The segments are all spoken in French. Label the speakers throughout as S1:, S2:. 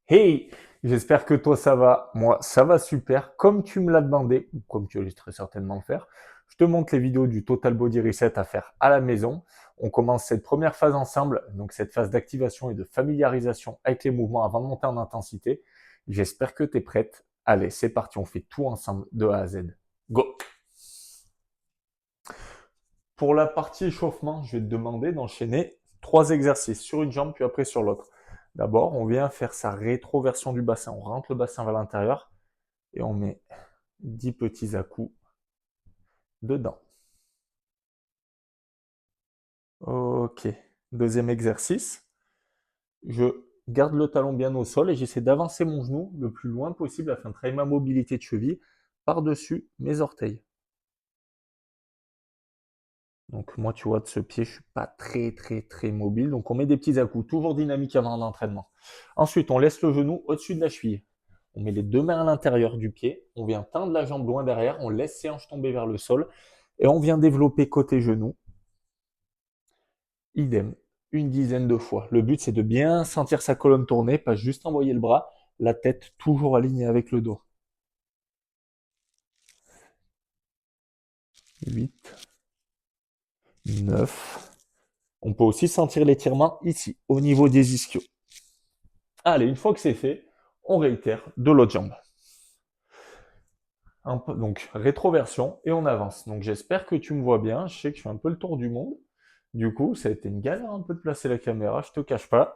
S1: Hey, j'espère que toi ça va. Moi, ça va super. Comme tu me l'as demandé, ou comme tu allais très certainement le faire, je te montre les vidéos du Total Body Reset à faire à la maison. On commence cette première phase ensemble, donc cette phase d'activation et de familiarisation avec les mouvements avant de monter en intensité. J'espère que tu es prête. Allez, c'est parti, on fait tout ensemble de A à Z. Go! Pour la partie échauffement, je vais te demander d'enchaîner 3 exercices sur une jambe puis après sur l'autre. D'abord, on vient faire sa rétroversion du bassin. On rentre le bassin vers l'intérieur et on met 10 petits à-coups dedans. Ok. Deuxième exercice. Je garde le talon bien au sol et j'essaie d'avancer mon genou le plus loin possible afin de travailler ma mobilité de cheville par-dessus mes orteils. Donc moi, tu vois, de ce pied, je suis pas très mobile. Donc on met des petits à-coups, toujours dynamique avant l'entraînement. Ensuite, on laisse le genou au-dessus de la cheville. On met les deux mains à l'intérieur du pied. On vient tendre la jambe loin derrière. On laisse ses hanches tomber vers le sol. Et on vient développer côté genou. Idem, une dizaine de fois. Le but, c'est de bien sentir sa colonne tourner, pas juste envoyer le bras, la tête toujours alignée avec le dos. 8, 9. On peut aussi sentir l'étirement ici, au niveau des ischios. Allez, une fois que c'est fait, on réitère de l'autre jambe. Donc, rétroversion et on avance. Donc, j'espère que tu me vois bien. Je sais que je fais un peu le tour du monde. Du coup, ça a été une galère un peu de placer la caméra, je te cache pas.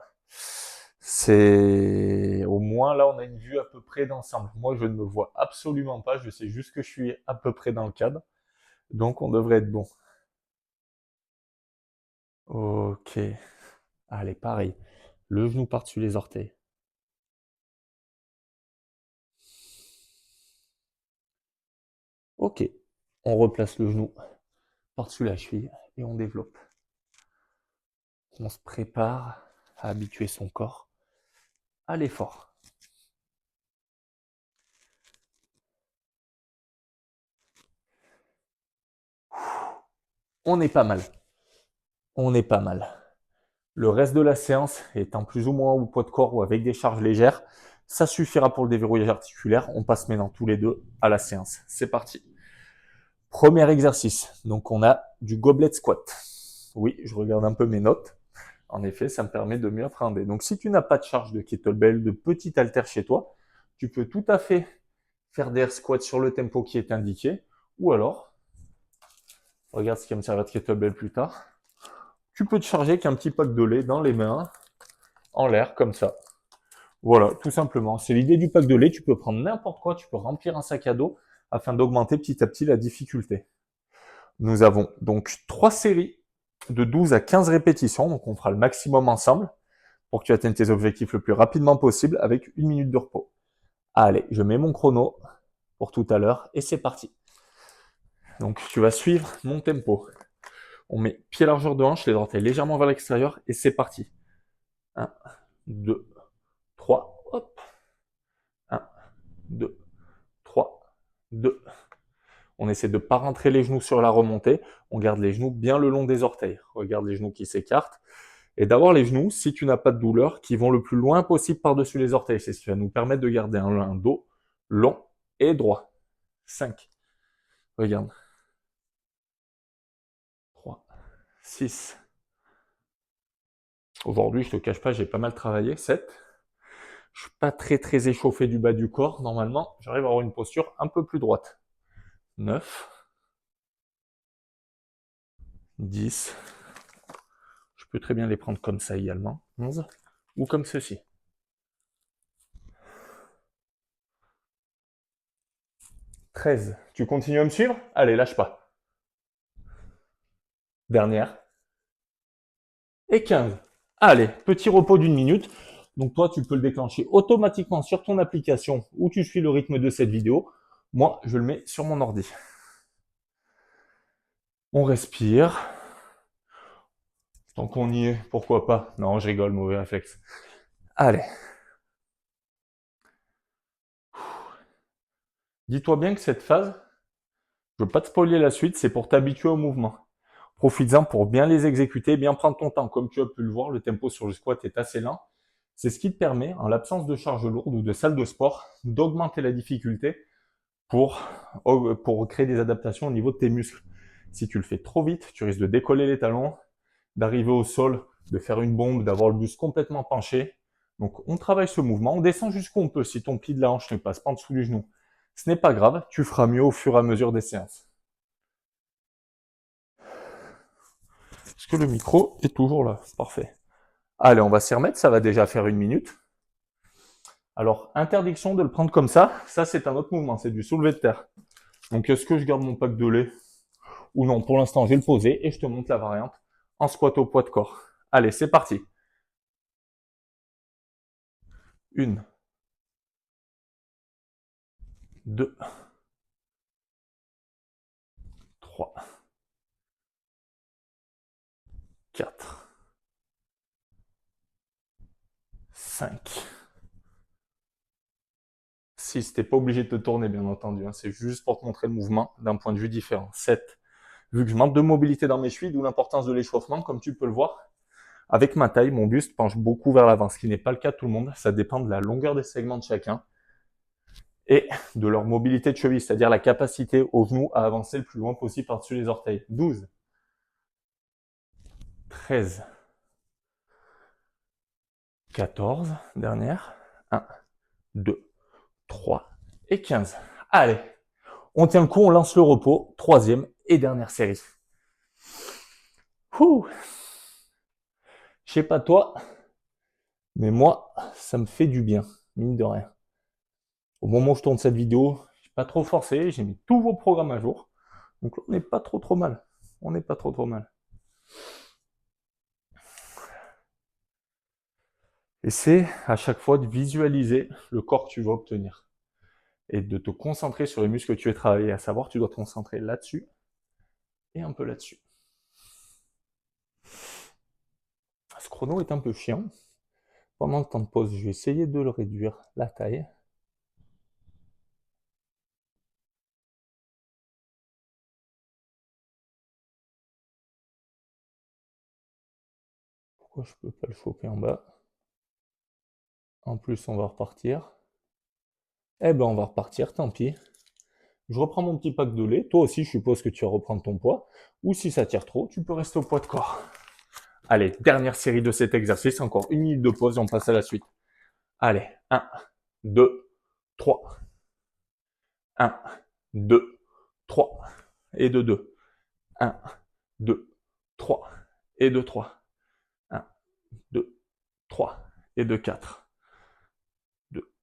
S1: C'est au moins là, on a une vue à peu près d'ensemble. Moi, je ne me vois absolument pas. Je sais juste que je suis à peu près dans le cadre. Donc, on devrait être bon. Ok. Allez, pareil. Le genou par-dessus les orteils. Ok. On replace le genou par-dessus la cheville et on développe. On se prépare à habituer son corps à l'effort. On est pas mal. On est pas mal. Le reste de la séance étant plus ou moins au poids de corps ou avec des charges légères, ça suffira pour le déverrouillage articulaire. On passe maintenant tous les deux à la séance. C'est parti. Premier exercice. Donc on a du goblet squat. Oui, je regarde un peu mes notes. En effet, ça me permet de mieux appréhender. Donc si tu n'as pas de charge de kettlebell, de petit haltère chez toi, tu peux tout à fait faire des air squats sur le tempo qui est indiqué. Ou alors, regarde ce qui va me servir de kettlebell plus tard. Tu peux te charger avec un petit pack de lait dans les mains, en l'air, comme ça. Voilà, tout simplement. C'est l'idée du pack de lait. Tu peux prendre n'importe quoi, tu peux remplir un sac à dos afin d'augmenter petit à petit la difficulté. Nous avons donc 3 séries de 12 à 15 répétitions. Donc on fera le maximum ensemble pour que tu atteignes tes objectifs le plus rapidement possible avec 1 minute de repos. Allez, je mets mon chrono pour tout à l'heure et c'est parti. Donc tu vas suivre mon tempo. On met pied largeur de hanche, les orteils légèrement vers l'extérieur et c'est parti. 1, 2, 3, hop. 1, 2, 3, 2. On essaie de ne pas rentrer les genoux sur la remontée. On garde les genoux bien le long des orteils. Regarde les genoux qui s'écartent. Et d'avoir les genoux, si tu n'as pas de douleur, qui vont le plus loin possible par-dessus les orteils. C'est ce qui va nous permettre de garder un dos long et droit. 5. Regarde. 3, 6. Aujourd'hui, je te cache pas, j'ai pas mal travaillé. 7. Je suis pas très échauffé du bas du corps. Normalement, j'arrive à avoir une posture un peu plus droite. 9. 10. Je peux très bien les prendre comme ça également. 11. Ou comme ceci. 13. Tu continues à me suivre? Allez, lâche pas. Dernière. Et 15. Allez, petit repos d'1 minute. Donc toi, tu peux le déclencher automatiquement sur ton application où tu suis le rythme de cette vidéo. Moi, je le mets sur mon ordi. On respire. Tant qu'on y est, pourquoi pas? Non, je rigole, mauvais réflexe. Allez. Dis-toi bien que cette phase, je veux pas te spoiler la suite, c'est pour t'habituer au mouvement. Profites-en pour bien les exécuter, bien prendre ton temps. Comme tu as pu le voir, le tempo sur le squat est assez lent. C'est ce qui te permet, en l'absence de charge lourde ou de salle de sport, d'augmenter la difficulté pour, créer des adaptations au niveau de tes muscles. Si tu le fais trop vite, tu risques de décoller les talons, d'arriver au sol, de faire une bombe, d'avoir le buste complètement penché. Donc on travaille ce mouvement, on descend jusqu'où on peut. Si ton pied de la hanche ne passe pas en dessous du genou, ce n'est pas grave, tu feras mieux au fur et à mesure des séances. Est-ce que le micro est toujours là? Parfait. Allez, on va s'y remettre, ça va déjà faire 1 minute. Alors, interdiction de le prendre comme ça c'est un autre mouvement, c'est du soulevé de terre. Donc, est-ce que je garde mon pack de lait ou non? Pour l'instant, je vais le poser et je te montre la variante en squat au poids de corps. Allez, c'est parti. 1, 2, 3, 4, 5, 6. T'es pas obligé de te tourner, bien entendu. C'est juste pour te montrer le mouvement d'un point de vue différent. 7. Vu que je manque de mobilité dans mes chevilles, d'où l'importance de l'échauffement, comme tu peux le voir. Avec ma taille, mon buste penche beaucoup vers l'avant, ce qui n'est pas le cas de tout le monde. Ça dépend de la longueur des segments de chacun et de leur mobilité de cheville, c'est-à-dire la capacité au genou à avancer le plus loin possible par-dessus les orteils. 12, 13, 14, dernière, 1, 2, 3 et 15. Allez, on tient le coup, on lance le repos, troisième et dernière série. Ouh. Je sais pas toi, mais moi, ça me fait du bien, mine de rien. Au moment où je tourne cette vidéo, je n'ai pas trop forcé, j'ai mis tous vos programmes à jour. Donc là, on n'est pas trop mal. On n'est pas trop mal. Essaie à chaque fois de visualiser le corps que tu vas obtenir et de te concentrer sur les muscles que tu veux travailler. À savoir, tu dois te concentrer là-dessus et un peu là-dessus. Ce chrono est un peu chiant. Pendant le temps de pause, je vais essayer de le réduire, la taille. Pourquoi je peux pas le choper en bas? En plus, on va repartir. Eh ben, on va repartir, tant pis. Je reprends mon petit pack de lait. Toi aussi, je suppose que tu vas reprendre ton poids. Ou si ça tire trop, tu peux rester au poids de corps. Allez, dernière série de cet exercice. Encore 1 minute de pause et on passe à la suite. Allez, 1, 2, 3. 1, 2, 3. Et de 2. 1, 2, 3. Et de 3. 1, 2, 3. Et de 4. 2,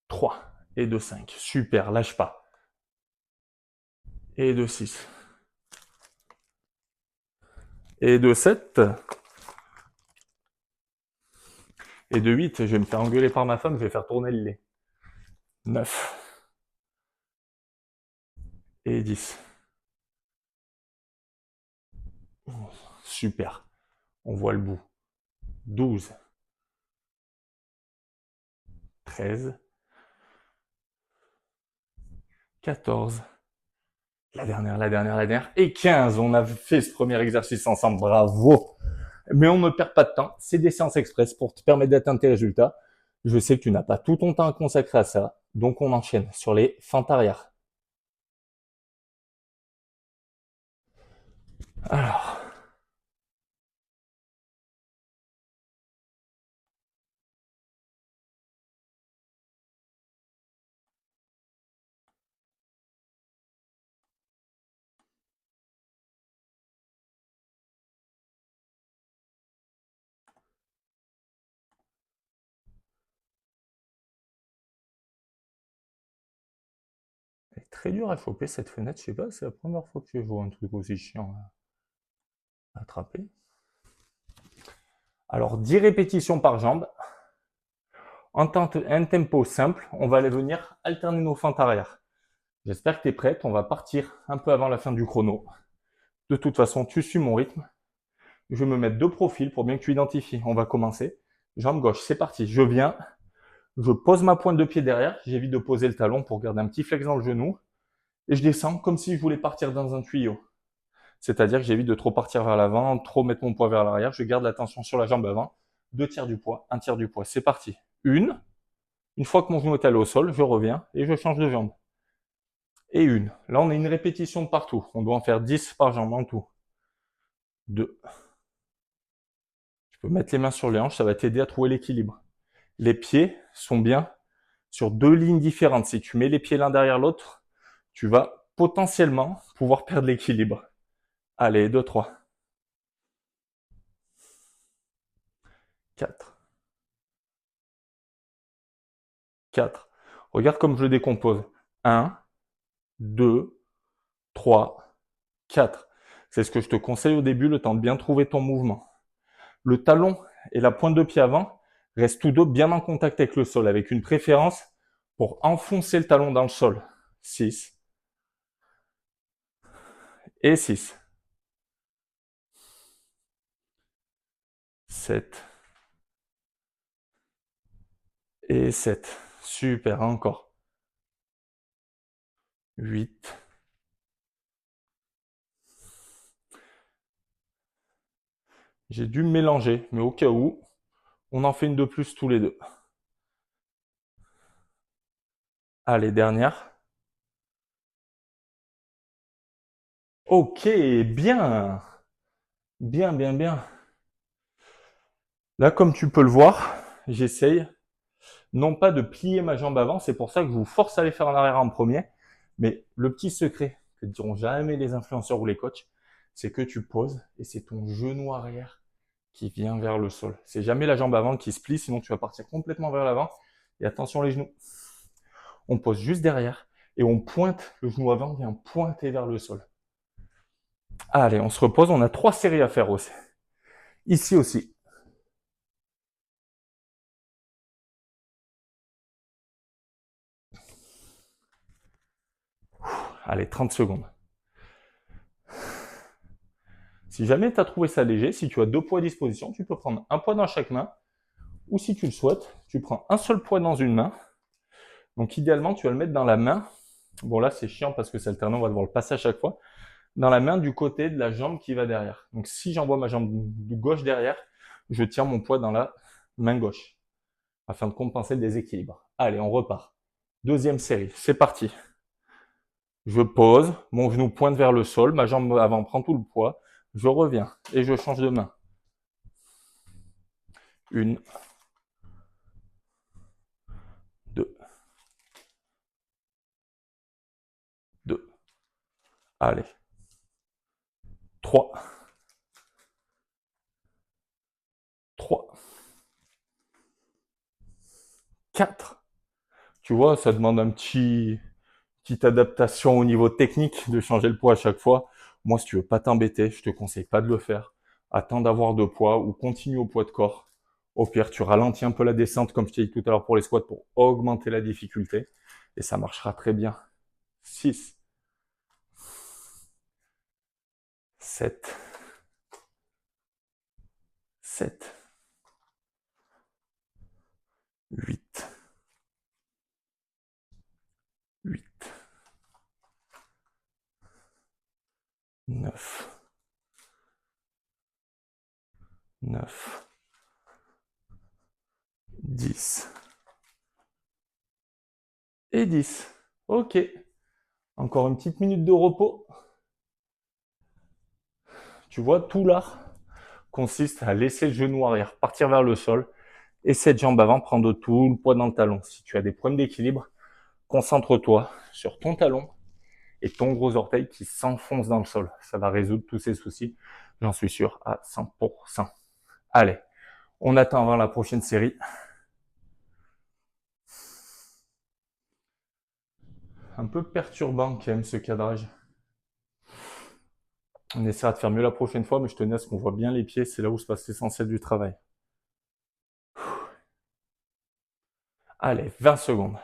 S1: 3. Et de 5. Super, lâche pas. Et de 6. Et de 7. Et de 8. Je vais me faire engueuler par ma femme, je vais faire tourner le lait. 9. Et 10. Super. On voit le bout. 12. 13. 14. La dernière. Et 15. On a fait ce premier exercice ensemble. Bravo. Mais on ne perd pas de temps. C'est des séances express pour te permettre d'atteindre tes résultats. Je sais que tu n'as pas tout ton temps à consacrer à ça. Donc on enchaîne sur les fentes arrière. Alors. C'est très dur à choper cette fenêtre. Je sais pas, c'est la première fois que je vois un truc aussi chiant à attraper. Alors 10 répétitions par jambe. En un tempo simple, on va aller venir alterner nos fentes arrière. J'espère que tu es prête. On va partir un peu avant la fin du chrono. De toute façon, tu suis mon rythme. Je vais me mettre de profil pour bien que tu identifies. On va commencer. Jambe gauche, c'est parti. Je viens. Je pose ma pointe de pied derrière. J'évite de poser le talon pour garder un petit flex dans le genou. Et je descends comme si je voulais partir dans un tuyau. C'est-à-dire que j'évite de trop partir vers l'avant, trop mettre mon poids vers l'arrière. Je garde la tension sur la jambe avant. 2 tiers du poids, 1 tiers du poids. C'est parti. Une fois que mon genou est allé au sol, je reviens et je change de jambe. Et une. Là, on a une répétition de partout. On doit en faire 10 par jambe en tout. 2. Tu peux mettre les mains sur les hanches, ça va t'aider à trouver l'équilibre. Les pieds sont bien sur 2 lignes différentes. Si tu mets les pieds l'un derrière l'autre, tu vas potentiellement pouvoir perdre l'équilibre. Allez, 2, 3. 4. 4. Regarde comme je le décompose. 1, 2, 3, 4. C'est ce que je te conseille au début, le temps de bien trouver ton mouvement. Le talon et la pointe de pied avant restent tous deux bien en contact avec le sol, avec une préférence pour enfoncer le talon dans le sol. 6 et 6. 7 et 7. Super, encore. 8. J'ai dû me mélanger, mais au cas où, on en fait une de plus tous les deux. Allez, dernière. Ok, bien. Bien, bien, bien. Là, comme tu peux le voir, j'essaye non pas de plier ma jambe avant, c'est pour ça que je vous force à aller faire en arrière en premier. Mais le petit secret que ne diront jamais les influenceurs ou les coachs, c'est que tu poses et c'est ton genou arrière qui vient vers le sol. C'est jamais la jambe avant qui se plie, sinon tu vas partir complètement vers l'avant. Et attention les genoux. On pose juste derrière et on pointe, le genou avant vient pointer vers le sol. Allez, on se repose, on a 3 séries à faire aussi. Ici aussi. Allez, 30 secondes. Si jamais tu as trouvé ça léger, si tu as 2 poids à disposition, tu peux prendre un poids dans chaque main. Ou si tu le souhaites, tu prends un seul poids dans une main. Donc idéalement, tu vas le mettre dans la main. Bon là, c'est chiant parce que c'est alternant, on va devoir le passer à chaque fois. Dans la main du côté de la jambe qui va derrière. Donc si j'envoie ma jambe gauche derrière, je tiens mon poids dans la main gauche afin de compenser le déséquilibre. Allez, on repart. Deuxième série, c'est parti. Je pose, mon genou pointe vers le sol, ma jambe avant prend tout le poids. Je reviens et je change de main. 1, 2, 2. Allez. 3, 3, 4. Tu vois, ça demande petite adaptation au niveau technique de changer le poids à chaque fois. Moi, si tu veux pas t'embêter, je te conseille pas de le faire. Attends d'avoir de poids ou continue au poids de corps. Au pire, tu ralentis un peu la descente, comme je t'ai dit tout à l'heure pour les squats, pour augmenter la difficulté. Et ça marchera très bien. 6, 7, 7, 8, 8, 9, 9, 10 et 10. Ok. Encore une petite minute de repos. Tu vois, tout l'art consiste à laisser le genou arrière partir vers le sol et cette jambe avant prendre tout le poids dans le talon. Si tu as des problèmes d'équilibre, concentre-toi sur ton talon et ton gros orteil qui s'enfonce dans le sol. Ça va résoudre tous ces soucis, j'en suis sûr, à 100%. Allez, on attend avant la prochaine série. Un peu perturbant quand même ce cadrage. On essaiera de faire mieux la prochaine fois, mais je tenais à ce qu'on voit bien les pieds, c'est là où se passe l'essentiel du travail. Allez, 20 secondes.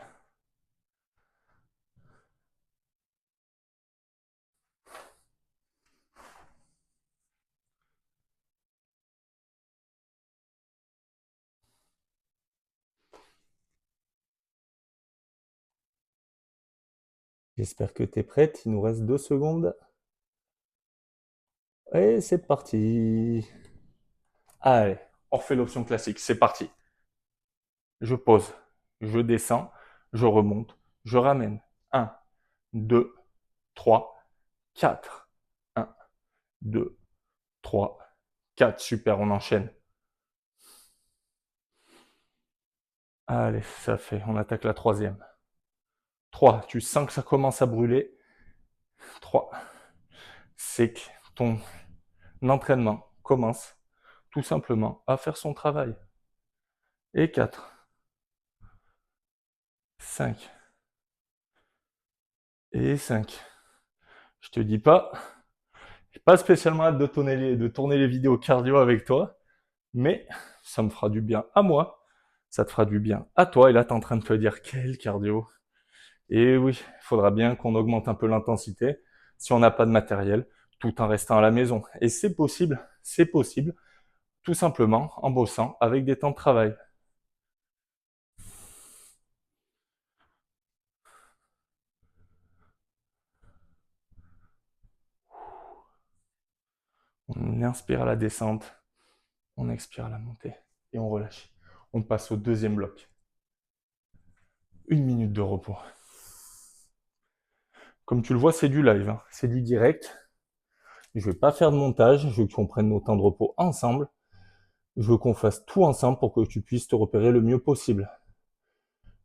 S1: J'espère que tu es prête, il nous reste 2 secondes. Et c'est parti. Allez, On refait l'option classique. C'est parti. Je pose, je descends, je remonte, je ramène. 1, 2, 3, 4. 1, 2, 3, 4. Super, on enchaîne. Allez, ça fait. On attaque la troisième. 3, tu sens que ça commence à brûler. 3, c'est que ton entraînement commence tout simplement à faire son travail. Et 4, 5, et 5. Je te dis pas, j'ai pas spécialement hâte de tourner les vidéos cardio avec toi, mais ça me fera du bien à moi, ça te fera du bien à toi. Et là, tu es en train de te dire quel cardio. Et oui, il faudra bien qu'on augmente un peu l'intensité si on n'a pas de matériel, tout en restant à la maison. Et c'est possible, tout simplement en bossant avec des temps de travail. On inspire à la descente, on expire à la montée et on relâche. On passe au deuxième bloc. 1 minute de repos. Comme tu le vois, c'est du live, hein. C'est du direct. Je ne vais pas faire de montage, je veux qu'on prenne nos temps de repos ensemble. Je veux qu'on fasse tout ensemble pour que tu puisses te repérer le mieux possible.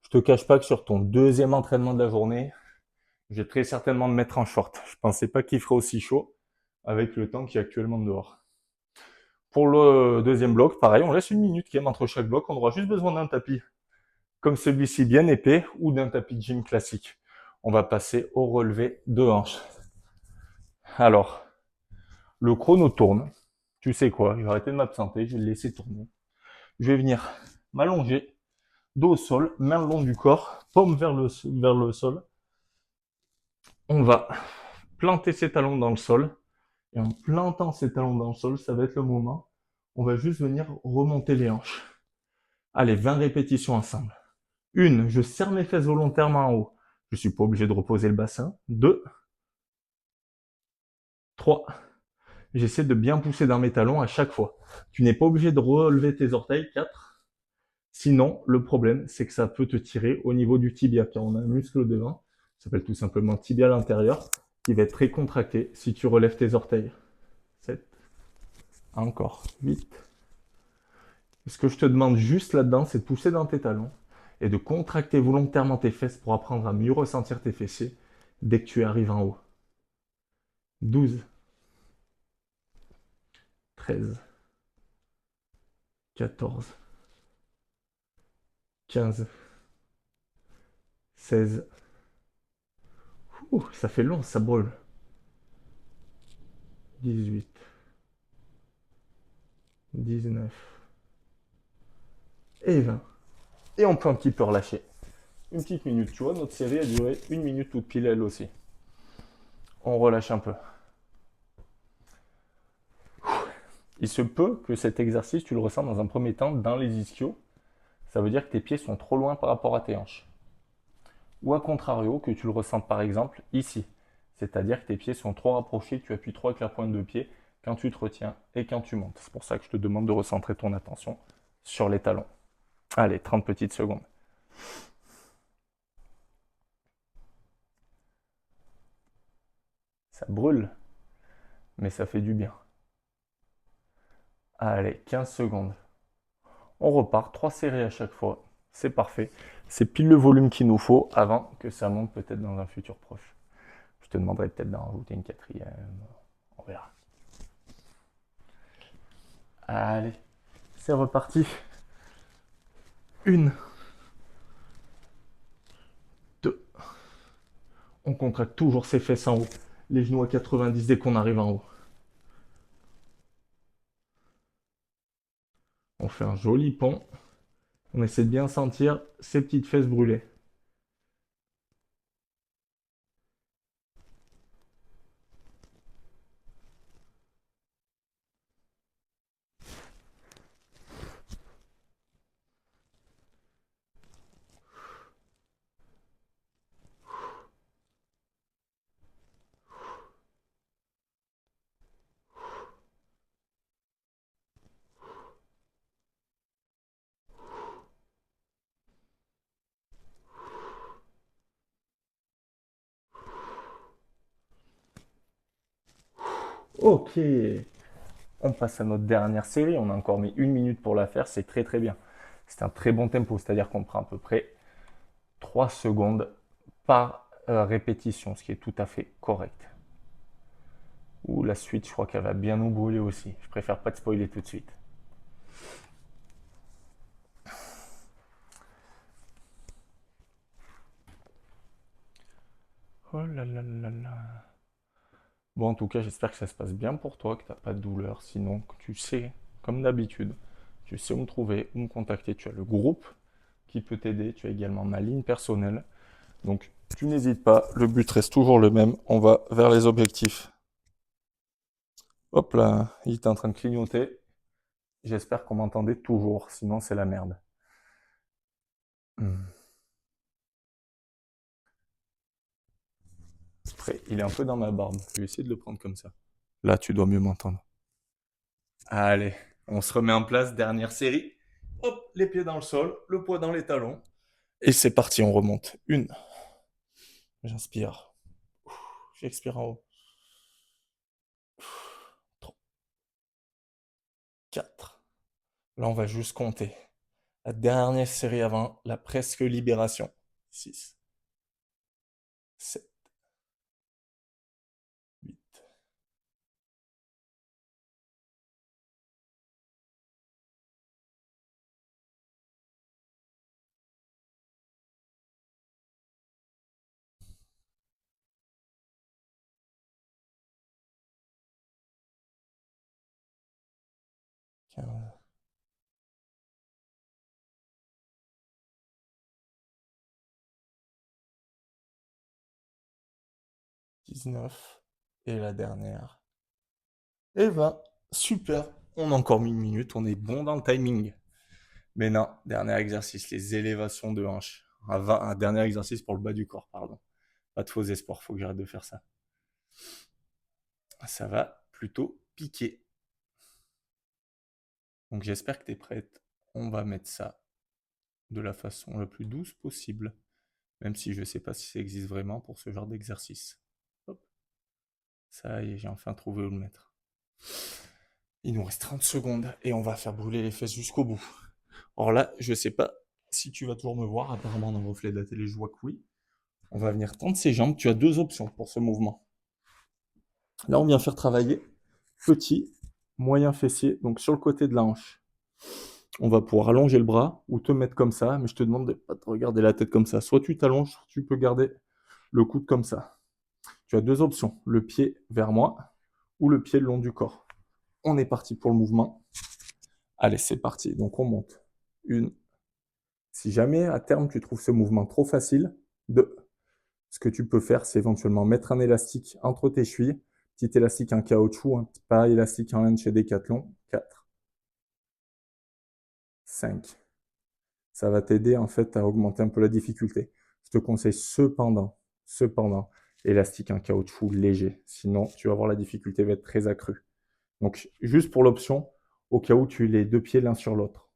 S1: Je te cache pas que sur ton deuxième entraînement de la journée, je vais très certainement me mettre en short. Je pensais pas qu'il ferait aussi chaud avec le temps qui est actuellement dehors. Pour le deuxième bloc, pareil, on laisse 1 minute quand même entre chaque bloc. On aura juste besoin d'un tapis comme celui-ci bien épais ou d'un tapis de gym classique. On va passer au relevé de hanches. Alors, le chrono tourne. Tu sais quoi, je vais arrêter de m'absenter, je vais le laisser tourner. Je vais venir m'allonger, dos au sol, main le long du corps, paume vers le sol. On va planter ses talons dans le sol. Et en plantant ses talons dans le sol, ça va être le moment. On va juste venir remonter les hanches. Allez, 20 répétitions ensemble. 1, je serre mes fesses volontairement en haut. Je ne suis pas obligé de reposer le bassin. 2, 3, j'essaie de bien pousser dans mes talons à chaque fois. Tu n'es pas obligé de relever tes orteils. 4. Sinon, le problème, c'est que ça peut te tirer au niveau du tibia, car on a un muscle devant, ça s'appelle tout simplement tibial antérieur, qui va être très contracté si tu relèves tes orteils. 7. Encore. 8. Ce que je te demande juste là-dedans, c'est de pousser dans tes talons et de contracter volontairement tes fesses pour apprendre à mieux ressentir tes fessiers dès que tu arrives en haut. 12. 13. 14. 15. 16. Ouh, ça fait long, ça brûle. 18. 19. Et 20. Et on peut un petit peu relâcher. Une petite minute, tu vois, notre série a duré 1 minute toute pile elle aussi. On relâche un peu. Il se peut que cet exercice, tu le ressens dans un premier temps dans les ischios. Ça veut dire que tes pieds sont trop loin par rapport à tes hanches. Ou à contrario, que tu le ressentes par exemple ici. C'est-à-dire que tes pieds sont trop rapprochés, tu appuies trop avec la pointe de pied quand tu te retiens et quand tu montes. C'est pour ça que je te demande de recentrer ton attention sur les talons. Allez, 30 petites secondes. Ça brûle, mais ça fait du bien. Allez, 15 secondes. On repart, 3 séries à chaque fois. C'est parfait. C'est pile le volume qu'il nous faut avant que ça monte peut-être dans un futur proche. Je te demanderai peut-être d'en rajouter une quatrième. On verra. Allez, c'est reparti. 1, 2. On contracte toujours ses fesses en haut. Les genoux à 90 dès qu'on arrive en haut. On fait un joli pont. On essaie de bien sentir ces petites fesses brûlées. Ok, on passe à notre dernière série. On a encore mis 1 minute pour la faire. C'est très très bien. C'est un très bon tempo, c'est-à-dire qu'on prend à peu près 3 secondes par répétition, ce qui est tout à fait correct. Ou la suite, je crois qu'elle va bien nous brûler aussi. Je préfère pas te spoiler tout de suite. Oh là là là là. Bon, en tout cas, j'espère que ça se passe bien pour toi, que tu n'as pas de douleur. Sinon, tu sais, comme d'habitude, tu sais où me trouver, où me contacter. Tu as le groupe qui peut t'aider. Tu as également ma ligne personnelle. Donc, tu n'hésites pas. Le but reste toujours le même. On va vers les objectifs. Hop là, il était en train de clignoter. J'espère qu'on m'entendait toujours. Sinon, c'est la merde. Hmm. Après, il est un peu dans ma barbe. Je vais essayer de le prendre comme ça. Là, tu dois mieux m'entendre. Allez, on se remet en place. Dernière série. Hop, les pieds dans le sol, le poids dans les talons. Et c'est parti, on remonte. Une. J'inspire. J'expire en haut. 3, 4. Là, on va juste compter. La dernière série avant la presque libération. 6, 7, 8, 15, 19. Et la dernière. Et 20. Super. On a encore mis 1 minute. On est bon dans le timing. Mais non, dernier exercice, les élévations de hanches. Un dernier exercice pour le bas du corps, pardon. Pas de faux espoirs, faut que j'arrête de faire ça. Ça va plutôt piquer. Donc j'espère que tu es prête. On va mettre ça de la façon la plus douce possible. Même si je ne sais pas si ça existe vraiment pour ce genre d'exercice. Hop. Ça y est, j'ai enfin trouvé où le mettre. Il nous reste 30 secondes et on va faire brûler les fesses jusqu'au bout. Or là, je ne sais pas si tu vas toujours me voir. Apparemment, dans le reflet de la télé, je vois que oui. On va venir tendre ses jambes. Tu as deux options pour ce mouvement. Là, on vient faire travailler petit, moyen fessier, donc sur le côté de la hanche. On va pouvoir allonger le bras ou te mettre comme ça, mais je te demande de ne pas te regarder la tête comme ça. Soit tu t'allonges, soit tu peux garder le coude comme ça. Tu as deux options, le pied vers moi ou le pied le long du corps. On est parti pour le mouvement. Allez, c'est parti. Donc on monte. Une. Si jamais à terme tu trouves ce mouvement trop facile, deux. Ce que tu peux faire, c'est éventuellement mettre un élastique entre tes chevilles, petit élastique en caoutchouc, pas élastique en laine chez Decathlon. 4, 5. Ça va t'aider en fait à augmenter un peu la difficulté. Je te conseille cependant, élastique en caoutchouc léger. Sinon, tu vas voir la difficulté va être très accrue. Donc, juste pour l'option, au cas où tu les deux pieds l'un sur l'autre.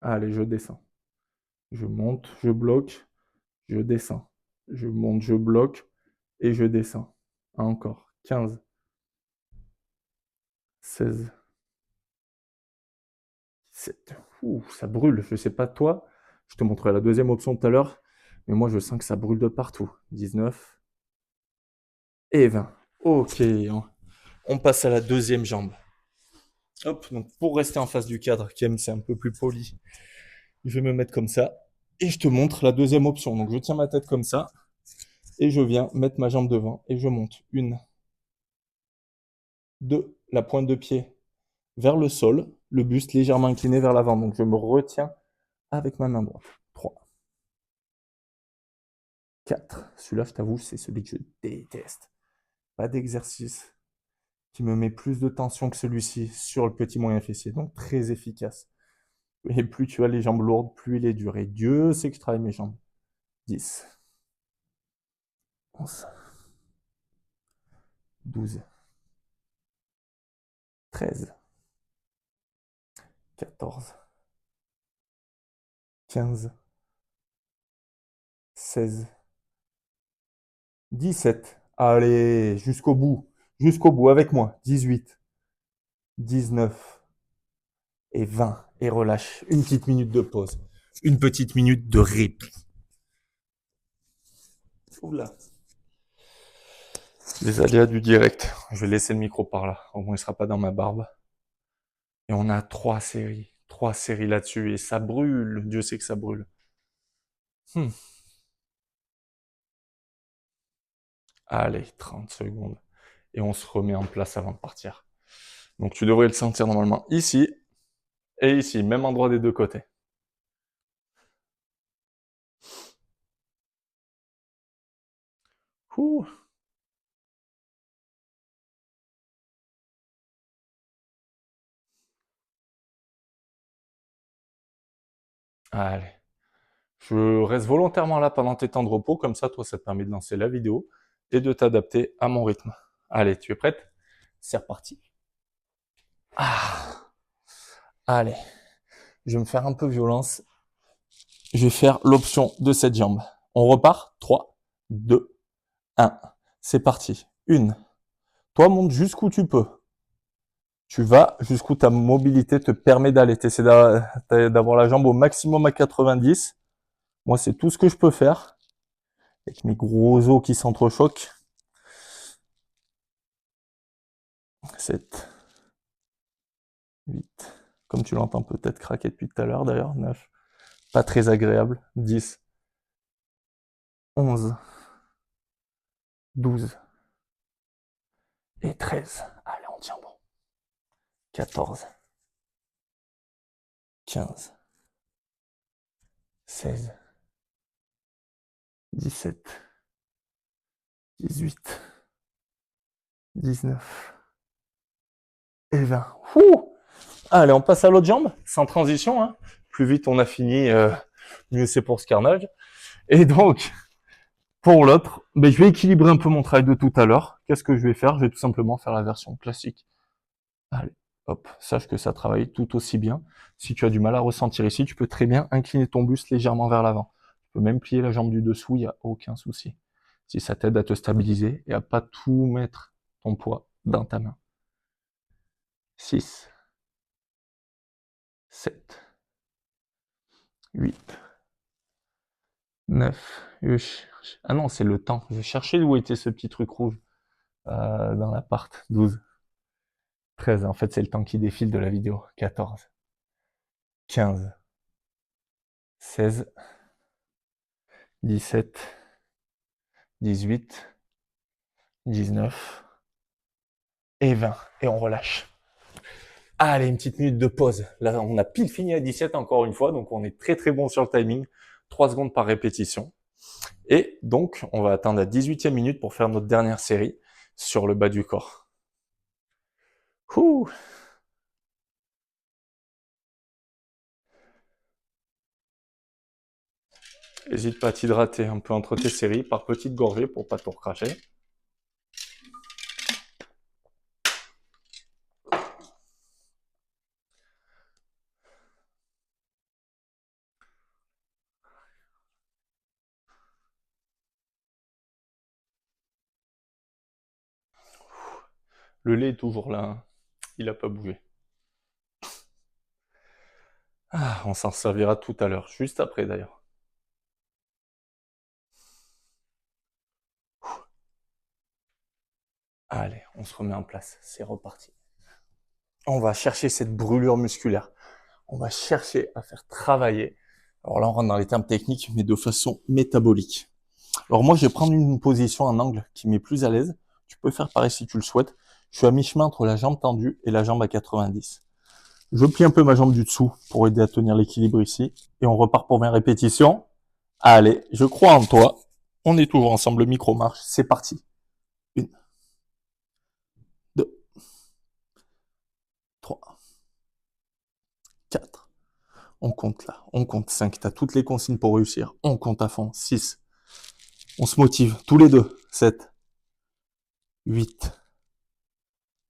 S1: Allez, je descends. Je monte, je bloque, je descends. Je monte, je bloque et je descends. Encore. 15, 16, 17. Ouh, ça brûle. Je sais pas toi. Je te montrerai la deuxième option tout à l'heure. Mais moi, je sens que ça brûle de partout. 19 et 20. Ok, on passe à la deuxième jambe. Hop, donc pour rester en face du cadre, Kem, c'est un peu plus poli. Je vais me mettre comme ça. Et je te montre la deuxième option. Donc je tiens ma tête comme ça. Et je viens mettre ma jambe devant. Et je monte. Une, deux, la pointe de pied vers le sol. Le buste légèrement incliné vers l'avant. Donc je me retiens avec ma main droite. 3, 4. Celui-là, je t'avoue, c'est celui que je déteste. Pas d'exercice qui me met plus de tension que celui-ci sur le petit moyen fessier. Donc très efficace. Et plus tu as les jambes lourdes, plus il est dur. Et Dieu sait que je travaille mes jambes. 10, 11, 12, 13, 14, 15, 16, 17. Allez, jusqu'au bout avec moi. 18, 19 et 20. Et relâche. Une petite minute de pause. Une petite minute de répit. Oula. Les aléas du direct. Je vais laisser le micro par là. Au moins, il sera pas dans ma barbe. Et on a 3 séries. 3 séries là-dessus. Et ça brûle. Dieu sait que ça brûle. Hmm. Allez, 30 secondes. Et on se remet en place avant de partir. Donc tu devrais le sentir normalement ici et ici, même endroit des deux côtés. Ouh. Allez. Je reste volontairement là pendant tes temps de repos, comme ça, toi, ça te permet de lancer la vidéo et de t'adapter à mon rythme. Allez, tu es prête? C'est reparti. Ah. Allez, je vais me faire un peu violence. Je vais faire l'option de cette jambe. On repart. 3, 2, 1. C'est parti. 1. Toi, monte jusqu'où tu peux. Tu vas jusqu'où ta mobilité te permet d'aller. Tu essaies d'avoir la jambe au maximum à 90. Moi, c'est tout ce que je peux faire. Avec mes gros os qui s'entrechoquent. 7, 8. Comme tu l'entends peut-être craquer depuis tout à l'heure d'ailleurs. 9. Pas très agréable. 10, 11, 12 et 13. Allez, on tient bon. 14, 15, 16, 17, 18, 19 et 20. Ouh. Allez, on passe à l'autre jambe, sans transition. Hein. Plus vite on a fini, mieux c'est pour ce carnage. Et donc, pour l'autre, je vais équilibrer un peu mon travail de tout à l'heure. Qu'est-ce que je vais faire? Je vais tout simplement faire la version classique. Allez, hop, sache que ça travaille tout aussi bien. Si tu as du mal à ressentir ici, tu peux très bien incliner ton buste légèrement vers l'avant. Tu peux même plier la jambe du dessous, il n'y a aucun souci. Si ça t'aide à te stabiliser et à pas tout mettre ton poids dans ta main. 6, 7, 8, 9. Ah non, c'est le temps. Je cherchais où était ce petit truc rouge dans l'appart. 12, 13. En fait, c'est le temps qui défile de la vidéo. 14, 15, 16, 17, 18, 19 et 20. Et on relâche. Allez, une petite minute de pause. Là, on a pile fini à 17 encore une fois, donc on est très très bon sur le timing. 3 secondes par répétition. Et donc, on va attendre la 18e minute pour faire notre dernière série sur le bas du corps. Ouh. N'hésite pas à t'hydrater un peu entre tes séries par petites gorgées pour pas tout recracher. Le lait est toujours là, hein. Il n'a pas bougé. Ah, on s'en servira tout à l'heure, juste après d'ailleurs. Allez, on se remet en place, c'est reparti. On va chercher cette brûlure musculaire. On va chercher à faire travailler. Alors là, on rentre dans les termes techniques, mais de façon métabolique. Alors moi, je vais prendre une position, un angle qui m'est plus à l'aise. Tu peux faire pareil si tu le souhaites. Je suis à mi-chemin entre la jambe tendue et la jambe à 90. Je plie un peu ma jambe du dessous pour aider à tenir l'équilibre ici. Et on repart pour 20 répétitions. Allez, je crois en toi. On est toujours ensemble, le micro marche. C'est parti. 1, 2, 3, 4. On compte là. On compte 5. Tu as toutes les consignes pour réussir. On compte à fond. 6. On se motive tous les deux. 7, 8,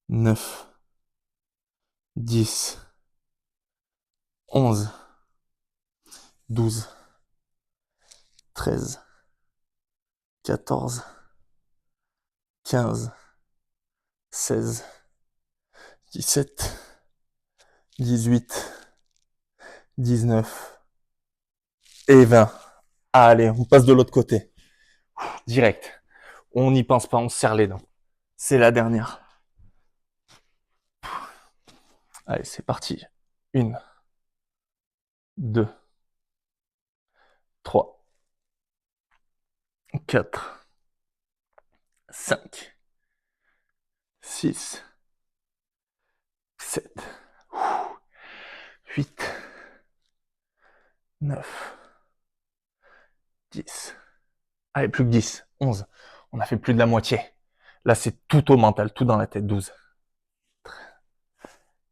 S1: 9, 10, 11, 12, 13, 14, 15, 16, 17, 18, 19 et 20. Allez, on passe de l'autre côté. Direct. On n'y pense pas, on serre les dents. C'est la dernière. Allez, c'est parti. 1, 2, 3, 4, 5, 6, 7, 8, 9, 10. Allez, plus que 10, 11. On a fait plus de la moitié. Là, c'est tout au mental, tout dans la tête. 12,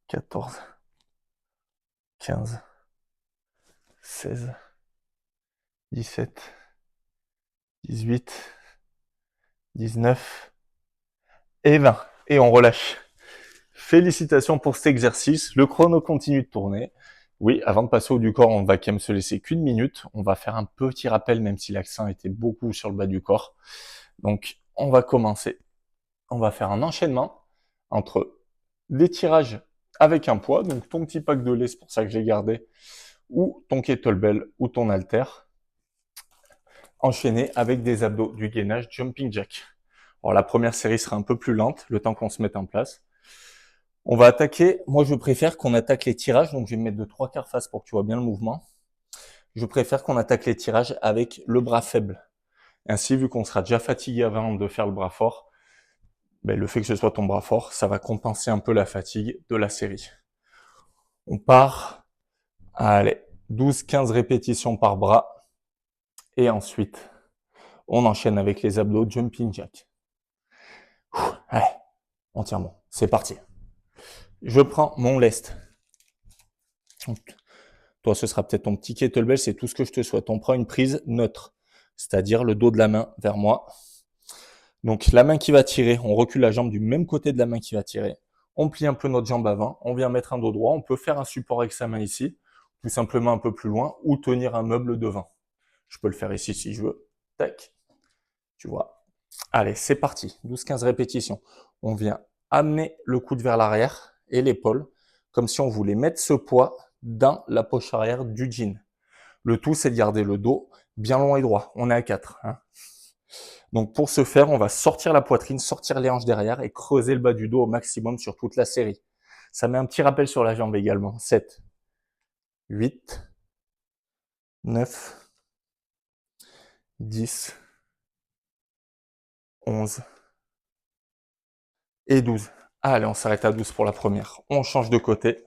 S1: 14, 15, 16, 17, 18, 19 et 20. Et on relâche. Félicitations pour cet exercice. Le chrono continue de tourner. Oui, avant de passer au du corps, on va quand même se laisser qu'une minute. On va faire un petit rappel, même si l'accent était beaucoup sur le bas du corps. Donc, on va commencer. On va faire un enchaînement entre des tirages avec un poids, donc ton petit pack de lait, c'est pour ça que j'ai gardé, ou ton kettlebell ou ton halter, enchaîné avec des abdos, du gainage, jumping jack. Alors la première série sera un peu plus lente, le temps qu'on se mette en place. On va attaquer, moi je préfère qu'on attaque les tirages, donc je vais me mettre de 3/4 face pour que tu vois bien le mouvement. Je préfère qu'on attaque les tirages avec le bras faible. Ainsi, vu qu'on sera déjà fatigué avant de faire le bras fort, le fait que ce soit ton bras fort, ça va compenser un peu la fatigue de la série. On part, allez, 12-15 répétitions par bras. Et ensuite, on enchaîne avec les abdos jumping jack. Allez, on tient bon. C'est parti. Je prends mon lest. Toi, ce sera peut-être ton petit kettlebell, c'est tout ce que je te souhaite. On prend une prise neutre, c'est-à-dire le dos de la main vers moi. Donc, la main qui va tirer, on recule la jambe du même côté de la main qui va tirer. On plie un peu notre jambe avant, on vient mettre un dos droit. On peut faire un support avec sa main ici, tout simplement un peu plus loin, ou tenir un meuble devant. Je peux le faire ici si je veux. Tac. Tu vois. Allez, c'est parti. 12-15 répétitions. On vient amener le coude vers l'arrière et l'épaule, comme si on voulait mettre ce poids dans la poche arrière du jean. Le tout, c'est de garder le dos bien long et droit. On est à 4. Hein. Donc pour ce faire, on va sortir la poitrine, sortir les hanches derrière et creuser le bas du dos au maximum sur toute la série. Ça met un petit rappel sur la jambe également. 7, 8, 9, 10, 11 et 12. Allez, on s'arrête à 12 pour la première. On change de côté.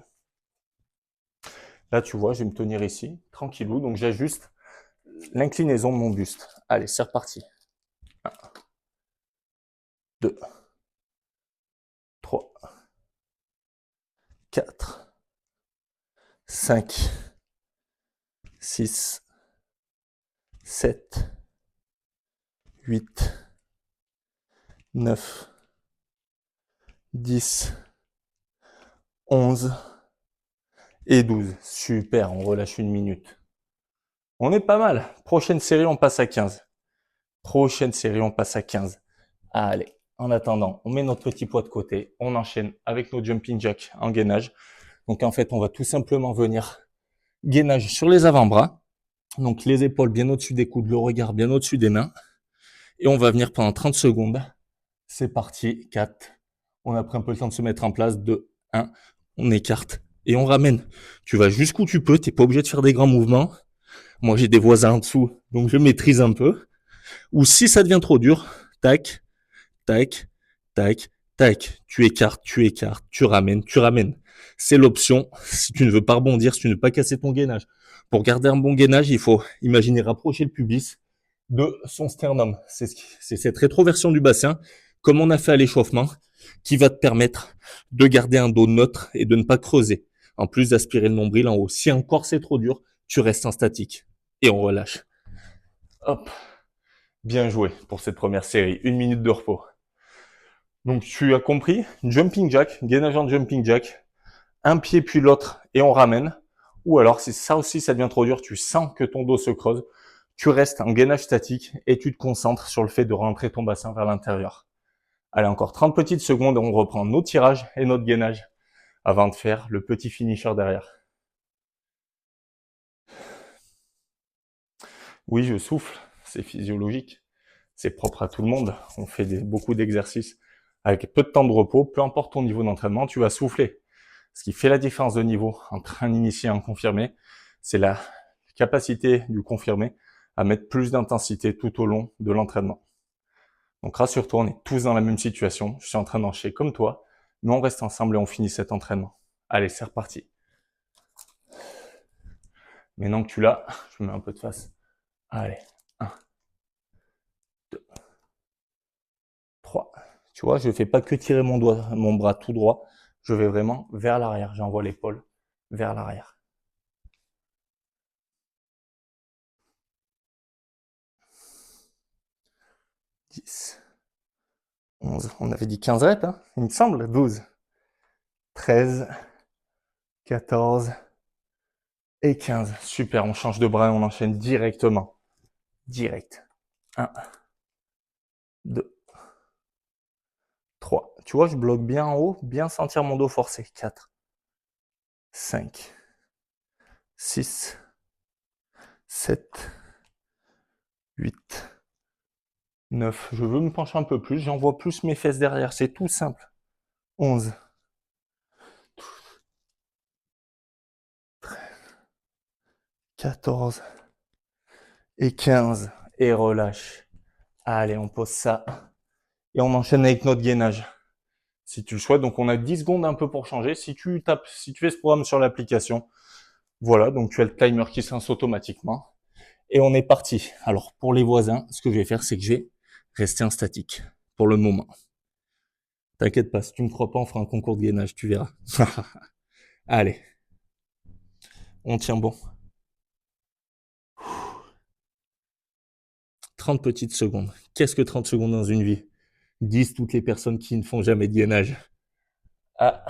S1: Là, tu vois, je vais me tenir ici, tranquillou. Donc, j'ajuste l'inclinaison de mon buste. Allez, c'est reparti. 1, 2, 3, 4, 5, 6, 7, 8, 9, 10, 11 et 12. Super, on relâche une minute. On est pas mal. Prochaine série, on passe à 15. Prochaine série, on passe à 15. Allez, en attendant, on met notre petit poids de côté. On enchaîne avec nos jumping jacks en gainage. Donc en fait, on va tout simplement venir gainage sur les avant-bras. Donc les épaules bien au-dessus des coudes, le regard bien au-dessus des mains. Et on va venir pendant 30 secondes. C'est parti. 4. On a pris un peu le temps de se mettre en place. 2, 1. On écarte et on ramène. Tu vas jusqu'où tu peux. Tu n'es pas obligé de faire des grands mouvements. Moi, j'ai des voisins en dessous, donc je maîtrise un peu. Ou si ça devient trop dur, tac, tac, tac, tac. Tu écartes, tu ramènes, tu ramènes. C'est l'option si tu ne veux pas rebondir, si tu ne veux pas casser ton gainage. Pour garder un bon gainage, il faut imaginer rapprocher le pubis de son sternum. C'est cette rétroversion du bassin, comme on a fait à l'échauffement, qui va te permettre de garder un dos neutre et de ne pas creuser. En plus d'aspirer le nombril en haut. Si encore c'est trop dur, tu restes en statique. Et on relâche. Hop. Bien joué pour cette première série. 1 minute de repos. Donc tu as compris, jumping jack, gainage en jumping jack, un pied puis l'autre et on ramène. Ou alors si ça aussi ça devient trop dur, tu sens que ton dos se creuse, tu restes en gainage statique et tu te concentres sur le fait de rentrer ton bassin vers l'intérieur. Allez, encore 30 petites secondes et on reprend nos tirages et notre gainage avant de faire le petit finisher derrière. Oui, je souffle, c'est physiologique, c'est propre à tout le monde. On fait beaucoup d'exercices avec peu de temps de repos, peu importe ton niveau d'entraînement, tu vas souffler. Ce qui fait la différence de niveau entre un initié et un confirmé, c'est la capacité du confirmé à mettre plus d'intensité tout au long de l'entraînement. Donc rassure-toi, on est tous dans la même situation. Je suis en train d'enchaîner comme toi, mais on reste ensemble et on finit cet entraînement. Allez, c'est reparti. Maintenant que tu l'as, je mets un peu de face. Allez, 1, 2, 3. Tu vois, je ne fais pas que tirer mon bras tout droit. Je vais vraiment vers l'arrière. J'envoie l'épaule vers l'arrière. 10, 11. On avait dit 15 reps, hein, il me semble. 12, 13, 14 et 15. Super, on change de bras et on enchaîne directement. Direct. 1, 2, 3. Tu vois, je bloque bien en haut, bien sentir mon dos forcé. 4, 5, 6, 7, 8, 9. Je veux me pencher un peu plus, j'envoie plus mes fesses derrière, c'est tout simple. 11, 13, 14 et 15. Et relâche. Allez, on pose ça. Et on enchaîne avec notre gainage. Si tu le souhaites, donc on a 10 secondes un peu pour changer. Si tu fais ce programme sur l'application, voilà, donc tu as le timer qui se lance automatiquement. Et on est parti. Alors, pour les voisins, ce que je vais faire, c'est que je vais rester en statique pour le moment. T'inquiète pas, si tu me crois pas, on fera un concours de gainage, tu verras. Allez, on tient bon. 30 petites secondes. Qu'est-ce que 30 secondes dans une vie? Disent toutes les personnes qui ne font jamais de gainage. Ah.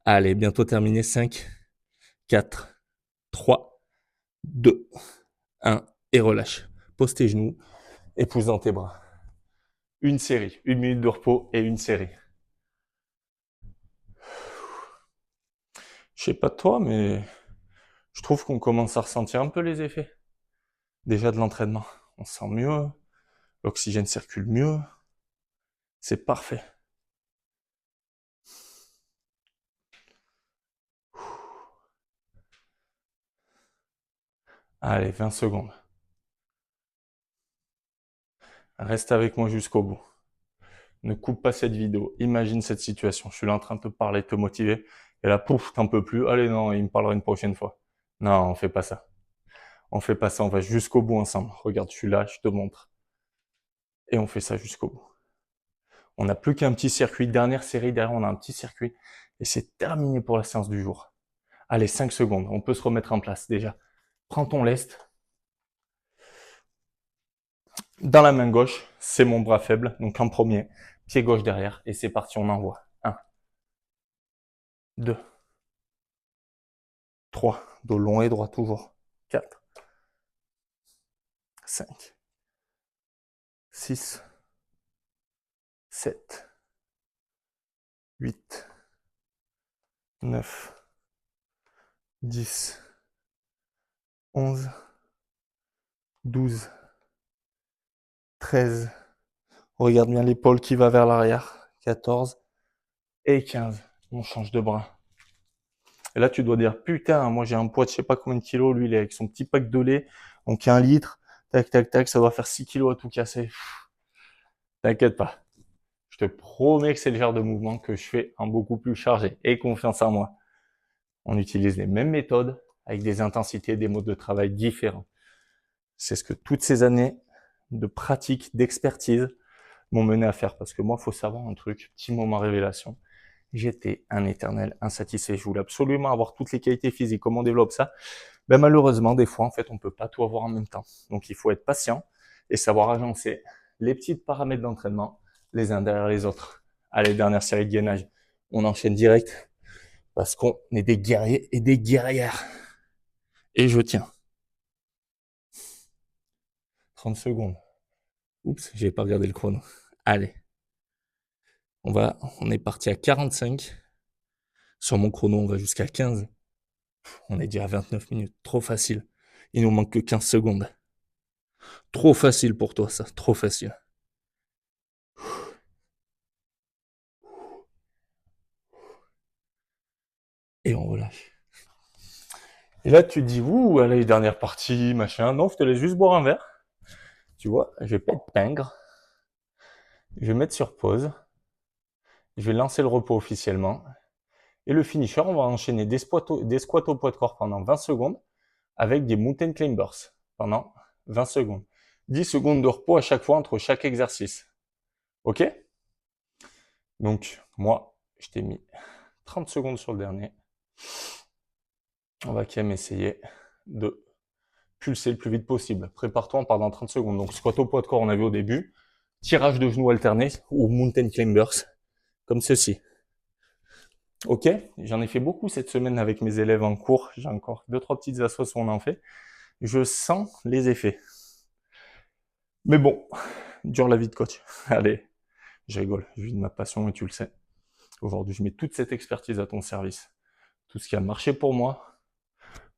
S1: Allez, bientôt terminé. 5, 4, 3, 2, 1. Et relâche. Pose tes genoux et pousse dans tes bras. Une série. 1 minute de repos et une série. Je sais pas de toi, mais je trouve qu'on commence à ressentir un peu les effets. Déjà de l'entraînement. On se sent mieux. L'oxygène circule mieux. C'est parfait. Allez, 20 secondes. Reste avec moi jusqu'au bout. Ne coupe pas cette vidéo. Imagine cette situation. Je suis là en train de te parler, de te motiver. Et là, pouf, t'en peux plus. Allez, non, il me parlera une prochaine fois. Non, on fait pas ça. On fait pas ça. On va jusqu'au bout ensemble. Regarde, je suis là, je te montre. Et on fait ça jusqu'au bout. On n'a plus qu'un petit circuit. Dernière série, derrière, on a un petit circuit. Et c'est terminé pour la séance du jour. Allez, 5 secondes. On peut se remettre en place déjà. Prends ton lest. Dans la main gauche, c'est mon bras faible. Donc en premier, pied gauche derrière. Et c'est parti, on envoie. 1, 2, 3. Dos long et droit toujours. 4, 5, 6, 7, 8, 9, 10, 11, 12, 13. Regarde bien l'épaule qui va vers l'arrière. 14 et 15. On change de bras. Et là, tu dois dire, putain, moi j'ai un poids de je sais pas combien de kilos, lui il est avec son petit pack de lait, donc 1 litre, tac, tac, tac, ça doit faire 6 kilos à tout casser. T'inquiète pas. Je te promets que c'est le genre de mouvement que je fais en beaucoup plus chargé. Et confiance en moi. On utilise les mêmes méthodes avec des intensités, des modes de travail différents. C'est ce que toutes ces années de pratique, d'expertise m'ont mené à faire. Parce que moi, faut savoir un truc, petit moment révélation. J'étais un éternel insatisfait. Je voulais absolument avoir toutes les qualités physiques. Comment on développe ça? Ben malheureusement, des fois, en fait, on peut pas tout avoir en même temps. Donc, il faut être patient et savoir agencer les petits paramètres d'entraînement les uns derrière les autres. Allez, dernière série de gainage. On enchaîne direct parce qu'on est des guerriers et des guerrières. Et je tiens. 30 secondes. Oups, j'ai pas regardé le chrono. Allez. On est parti à 45. Sur mon chrono, on va jusqu'à 15. On est déjà à 29 minutes. Trop facile. Il nous manque que 15 secondes. Trop facile pour toi, ça. Trop facile. Et on relâche. Et là, tu te dis, ouh, allez, dernière partie, machin. Non, je te laisse juste boire un verre. Tu vois, je vais pas être pingre. Je vais mettre sur pause. Je vais lancer le repos officiellement. Et le finisher, on va enchaîner des squats au poids de corps pendant 20 secondes avec des mountain climbers pendant 20 secondes. 10 secondes de repos à chaque fois entre chaque exercice. Ok? Donc, moi, je t'ai mis 30 secondes sur le dernier. On va quand même essayer de pulser le plus vite possible. Prépare-toi, on part dans 30 secondes. Donc, squat au poids de corps, on a vu au début. Tirage de genoux alterné ou mountain climbers, comme ceci. Ok, j'en ai fait beaucoup cette semaine avec mes élèves en cours. J'ai encore 2-3 petites associations, on en fait. Je sens les effets. Mais bon, dure la vie de coach. Allez, je rigole, je vis de ma passion et tu le sais. Aujourd'hui, je mets toute cette expertise à ton service. Tout ce qui a marché pour moi,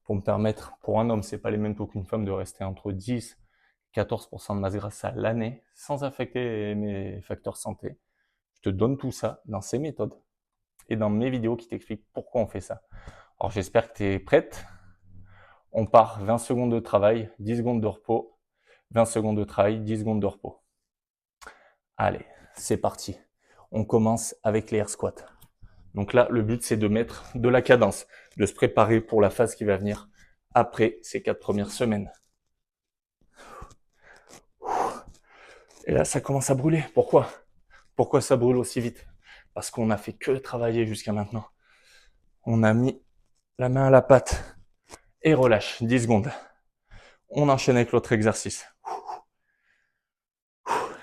S1: pour me permettre, pour un homme, c'est pas les mêmes taux qu'une femme, de rester entre 10 et 14% de masse grasse à l'année, sans affecter mes facteurs santé. Je te donne tout ça dans ces méthodes et dans mes vidéos qui t'expliquent pourquoi on fait ça. Alors j'espère que tu es prête. On part 20 secondes de travail, 10 secondes de repos, 20 secondes de travail, 10 secondes de repos. Allez, c'est parti. On commence avec les air squats. Donc là, le but, c'est de mettre de la cadence, de se préparer pour la phase qui va venir après ces 4 premières semaines. Et là, ça commence à brûler. Pourquoi? Pourquoi ça brûle aussi vite? Parce qu'on n'a fait que travailler jusqu'à maintenant. On a mis la main à la pâte et relâche, 10 secondes. On enchaîne avec l'autre exercice.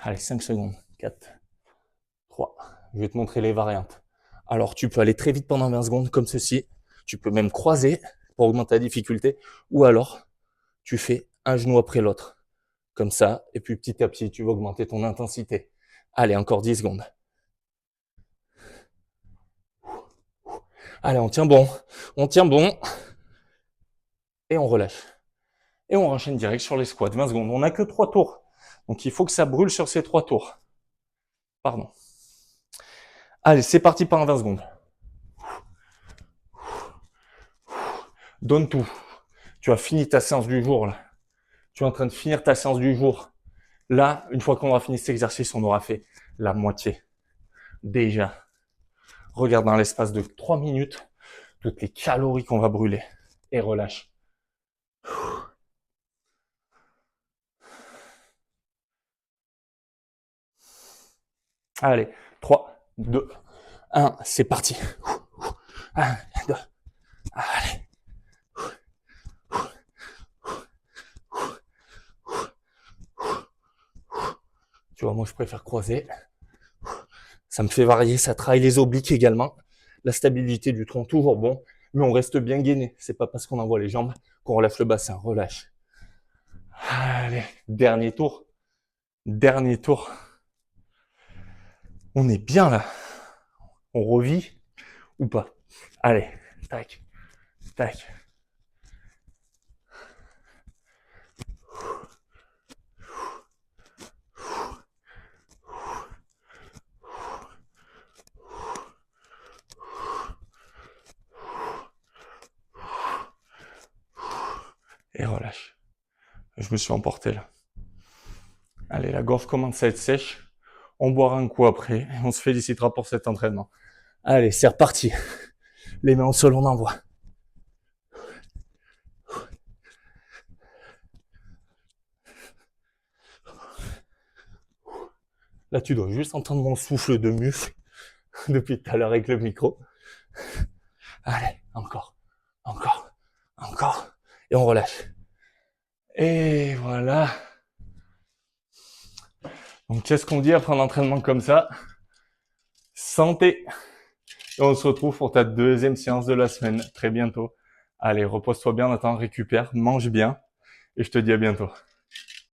S1: Allez, 5 secondes. 4, 3. Je vais te montrer les variantes. Alors, tu peux aller très vite pendant 20 secondes, comme ceci. Tu peux même croiser pour augmenter la difficulté. Ou alors, tu fais un genou après l'autre. Comme ça. Et puis, petit à petit, tu vas augmenter ton intensité. Allez, encore 10 secondes. Allez, on tient bon. On tient bon. Et on relâche. Et on enchaîne direct sur les squats. 20 secondes. On n'a que 3 tours. Donc, il faut que ça brûle sur ces 3 tours. Pardon. Allez, c'est parti pendant 20 secondes. Donne tout. Tu as fini ta séance du jour, là. Tu es en train de finir ta séance du jour. Là, une fois qu'on aura fini cet exercice, on aura fait la moitié. Déjà. Regarde dans l'espace de 3 minutes toutes les calories qu'on va brûler. Et relâche. Allez, 3, 2, 1, c'est parti. 1, 2, allez. Tu vois, moi, je préfère croiser. Ça me fait varier, ça travaille les obliques également. La stabilité du tronc, toujours bon. Mais on reste bien gainé. C'est pas parce qu'on envoie les jambes qu'on relâche le bassin. Relâche. Allez, dernier tour. Dernier tour. On est bien là. On revit ou pas? Allez, tac, tac. Et relâche. Je me suis emporté là. Allez, la gorge commence à être sèche. On boira un coup après. Et on se félicitera pour cet entraînement. Allez, c'est reparti. Les mains au sol, on envoie. Là, tu dois juste entendre mon souffle de muscle depuis tout à l'heure avec le micro. Allez, encore, encore, encore. Et on relâche. Et voilà. Donc, qu'est-ce qu'on dit après un entraînement comme ça? Santé. Et on se retrouve pour ta deuxième séance de la semaine, très bientôt. Allez, repose-toi bien, attends, récupère, mange bien. Et je te dis à bientôt.